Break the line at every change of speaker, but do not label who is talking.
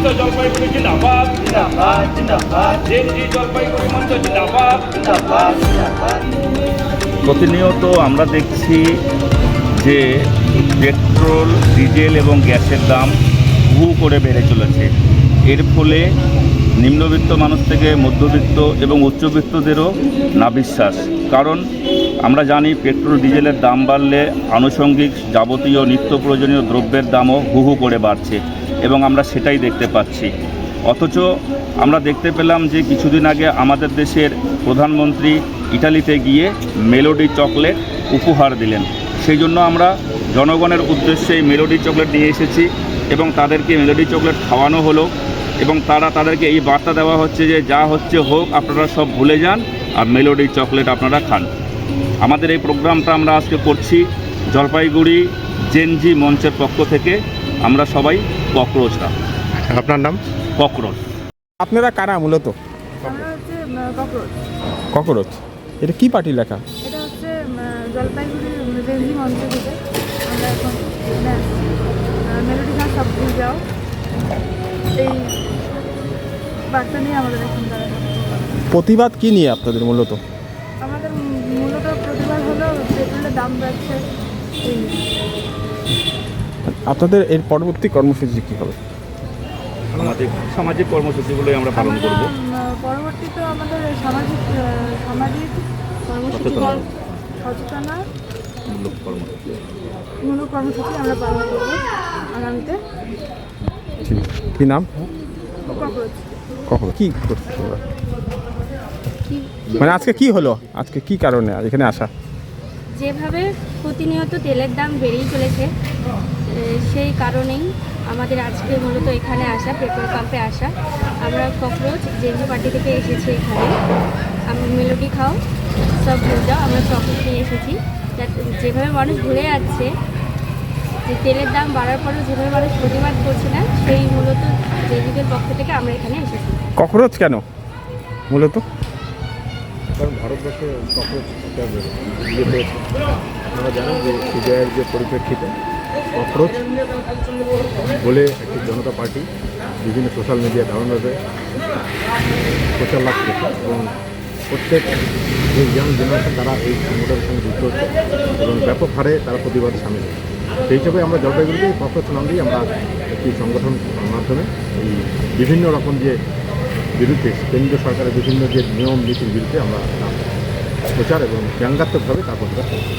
মঞ্চ জলপাইগুড়ি জিন্দাবাদ,
জিন্দাবাদ জিন্দাবাদ
জেএনজি জলপাইগুড়ি মঞ্চ জিন্দাবাদ।
জিন্দাবাদ জিন্দাবাদ।
প্রতিনিয়ত আমরা দেখছি যে পেট্রোল, ডিজেল এবং গ্যাসের দাম হু করে বেড়ে চলেছে। এর ফলে নিম্নবিত্ত মানুষ থেকে মধ্যবিত্ত এবং উচ্চবিত্তদেরও নাবিশ্বাস। কারণ আমরা জানি পেট্রোল ডিজেলের দাম বাড়লে আনুষঙ্গিক যাবতীয় নিত্য প্রয়োজনীয় দ্রব্যের দামও হু করে বাড়ছে এবং আমরা সেটাই দেখতে পাচ্ছি। অথচ আমরা দেখতে পেলাম যে কিছুদিন আগে আমাদের দেশের প্রধানমন্ত্রী ইটালিতে গিয়ে মেলোডি চকলেট উপহার দিলেন। সেই জন্য আমরা জনগণের উদ্দেশ্যে এই মেলোডি চকলেট নিয়ে এসেছি এবং তাদেরকে মেলোডি চকলেট খাওয়ানো হলো এবং তাদেরকে এই বার্তা দেওয়া হচ্ছে যে যা হচ্ছে হোক, আপনারা সব ভুলে যান আর মেলোডি চকলেট আপনারা খান। আমাদের এই প্রোগ্রামটা আমরা আজকে করছি জলপাইগুড়ি জেএনজি মঞ্চের পক্ষ থেকে। আমরা সবাই ককরোচরা।
আপনার নাম?
ককরোচ।
আপনারা কারা মূলত?
আমরা হচ্ছে ককরোচ।
ককরোচ, এটা কি পার্টি লেখা?
এটা হচ্ছে জলপাইগুড়ি জেএনজি মঞ্চ থেকে আমরা এখন মেলোডি গান সব ভুল যাও এই বার্তা নিয়ে আমাদের এখন তারা
প্রতিবাদ কি নিয়ে আপনাদের মূলত?
আমাদের মূলত প্রতিবাদ হলো পেট্রোলের দাম বাড়ছে এই নিয়ে।
আপনাদের এর পরবর্তী কর্মসূচি কী হবে?
আমাদের সামাজিক কর্মসূচিগুলোই আমরা পালন করব।
পরবর্তীতে আমাদের সামাজিক কর্মসূচি সচেতনতামূলক কর্মসূচি আমরা পালন করব আগামীতে।
কী নাম?
ককরোচ।
কখনো কী করতে তোমরা? মানে আজকে কি হলো? আজকে কি কারণে এখানে আসা?
যেভাবে প্রতিনিয়ত তেলের দাম বেড়েই চলেছে, সেই কারণেই আমাদের আজকে মূলত এখানে আসা, পেট্রোল পাম্পে আসা। আমরা ককরোচ জেএনজি পার্টি থেকে এসেছি এখানে। আমরা মেলোডি খাও সব ভুলে যাও, আমরা চকলেট নিয়ে এসেছি। যেভাবে মানুষ ভুলে যাচ্ছে যে তেলের দাম বাড়ার পরেও যেভাবে মানুষ প্রতিবাদ করছে না, সেই মূলত জেএনজিদের পক্ষ থেকে আমরা এখানে এসেছি।
ককরোচ কেন মূলত?
কারণ ভারতবর্ষে ককরোচ একটা ইয়ে হয়েছে। আপনারা জানেন যে সিবিআইয়ের যে পরিপ্রেক্ষিতে ককরোচ বলে একটি জনতা পার্টি বিভিন্ন সোশ্যাল মিডিয়া দারুণভাবে প্রচার লাভ করছে এবং প্রত্যেক যে ইয়াং জেনারেশন তারা এই সংগঠনের সঙ্গে যুক্ত হচ্ছে এবং ব্যাপক হারে তারা প্রতিবাদ সামিল হচ্ছে। সেই হিসাবে আমরা জলপাইগুড়িতে ককরোচ নাম দিয়ে আমরা একটি সংগঠন মাধ্যমে এই বিভিন্ন রকম যে বিরুদ্ধে কেন্দ্রীয় সরকারের বিভিন্ন যে নিয়ম নীতির বিরুদ্ধে আমরা প্রচার এবং ব্যঙ্গাত্মকভাবে তার প্রতিবাদ করছি।